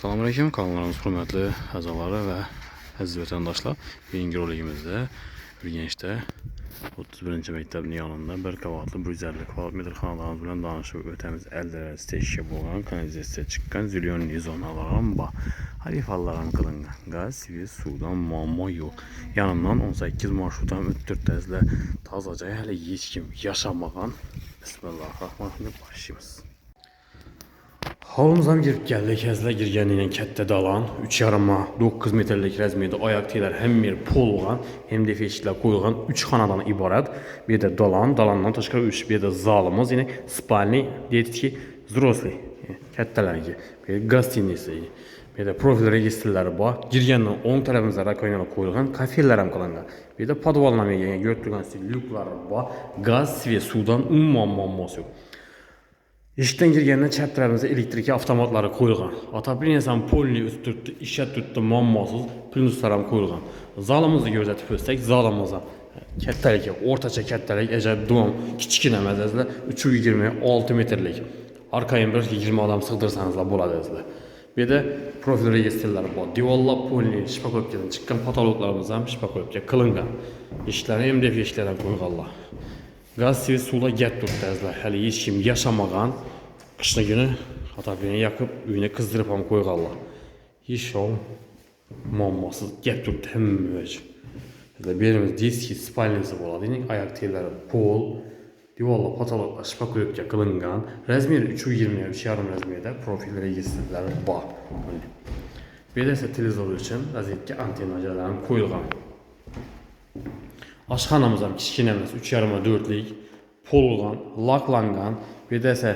Selamünaleyküm, kanallarımız hürmetli azaları ve aziz vatandaşlar. Birinci roligimizde bir gençte 31. mektebin yanında bir qavatlı 150 kvadrat metr xanalarımız bilen danışıb ötemiz əldə steşke boğan, kanalizasiya çıqqan, zilyon zonalarım var. Harifalarım qılıngan, gaz ve sudan muammo yok. Yanından 18 marşrutan ötdürdüzlə tazaca hələ heç kim yaşamağan. Bismillahirrahmanirrahim, başlayırız. Halımıza girib gəldik, həzlə girgənliylə kətdə dalan, 3,5-9 metrlik rəzmiyədə ayaq teylər həm bir polğan, həm də feşiklər qoyulğan 3 xanadan ibarət. Bir də dalandan təşkil 3, bir də zalımız, yəni spalni, deyək ki, взрослый, kətdələrki, bir də qastinisi, bir də profil registrləri var. Girgəndən 10 tərəfimizdə rakoynalar qoyulğan, kafelərəm qılınğan. Bir də podvalına yəni götürülən lüklər var. Qaz və sudan muammosu yox. İşten girgəndən çəp tərəfimizdə elektriki avtomatları qoyulğan. Ata bir insan polini üstürtdü, işə tutdu, mammasız, plinuslarım qoyulğan. Zalımızı gözətib ölsək, zalımıza kətdəlik, ortaça kətdəlik, əcəb duam, kiçikinə məzəzlə 3,26 metrlik. Arkayın bir 20 adam sığdırsanızla buladızlı. Bir də profil registrləri var. Divallar polini, şipakoyupkadan çıxqan patologlarımızdan şipakoyupka qılınğan. İşləri MDF işlərə qoyğanlar. Qaz sivi sula gət durdular. Hələ heç kim yaşamağan. Qışına günü hatabirini yakıb, üyünə qızdırıb ham qoyğanlar. Heç ol mammasız gət durdu həmmüvəc. Birimiz diski, spalnisi boladı. Ayaq teyləri pol, divallar, patologlar, şipakoyupka qılınğan. Rəzmiyyə 3,20, 3,5 rəzmiyyədə profil registrləri var. Bir də isə televizor üçün vəziyyətki antenacələrin qoyulğan. Aşxanamızdan kiçikinəmiz 3,5-4lik polğan, laklanğan, bir də isə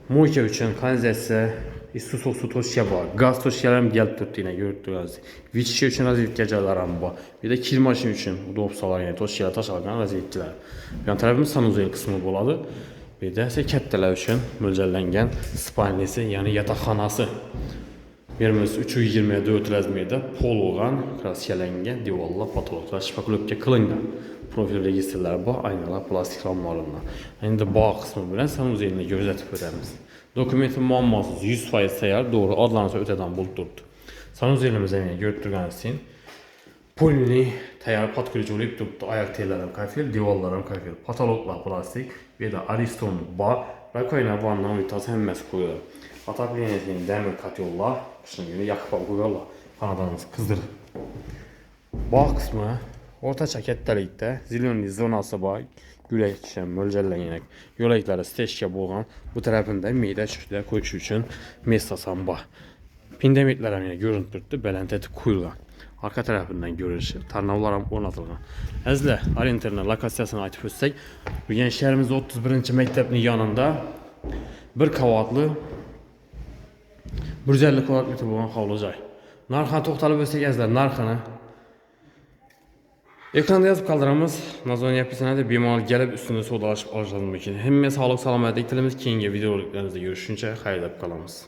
moyka üçün kanalizasiya, istisoq su toşya var, qaz toşyalarım gəlib durdu yenə gördüyünüz. Viçki üçün vəziyyətgəcələrim var. Bir də kir maşini üçün udopsalar, yəni toşyalar, taşalqan vəziyyətçilər. Yan tərəfimiz sanuzel qismi boladı. Bir də isə kətdələr üçün mölcəllənən spalnisi, yəni yataqxanası. Birimiz 3,24 rəzmiyyədə polğan, kraskələnən, divallar, patologlar, şipakoyupka qılınğan. Profil registrləri var, aynalar, plastik ramlarından. İndi bağ qismi bilən sanuzelini gözətib ödəmiz. Dokumentin muammasız 100% təyər, doğru adlanırsa ötədən buldurdu. Sanuzelimizə götürgənsin. Polini təyər patkırıcı olub durdu. Ayaq teylərim kafel, divallarım kafel, patologlar plastik və də ariston bağ, rakoyna vandan uytası həmməsi qoyulur. Atapleniyetinin dəmir katyollar, qışın günü yaxıb qoyurlar, qanadanımız qızdırır. Bağ qismi orta kətdəlikdə zilyonli zonası var, gülək kişən, mölcəllənən, yoləkləri steşkə bolğan, bu tərəfində meydə çüktülər qoyuş üçün mestasan var. Pindemitlərəm görüntürdü, bələntəti qoyulğan. Arka tərəfindən görünüşü, tarnavlarım ornatılğan. Əzlə, orienterlə lokasiyasını aytıb ötsək, bu gençlərimizdə 31-ci məktəbinin yanında bir qavatlı 150 kvadrat metr boğan havlucay. Narxını toxtalıb ötsək əzlər, narxını ekranda yazıb qaldıramız. Nazon yapısına da bemal gəlib üstündə sodalaşıb alacağımız üçün. Həmmə sağlıq, salamətik dilimiz keyingi videolarımızda görüşüncə xeyirlə qalamız.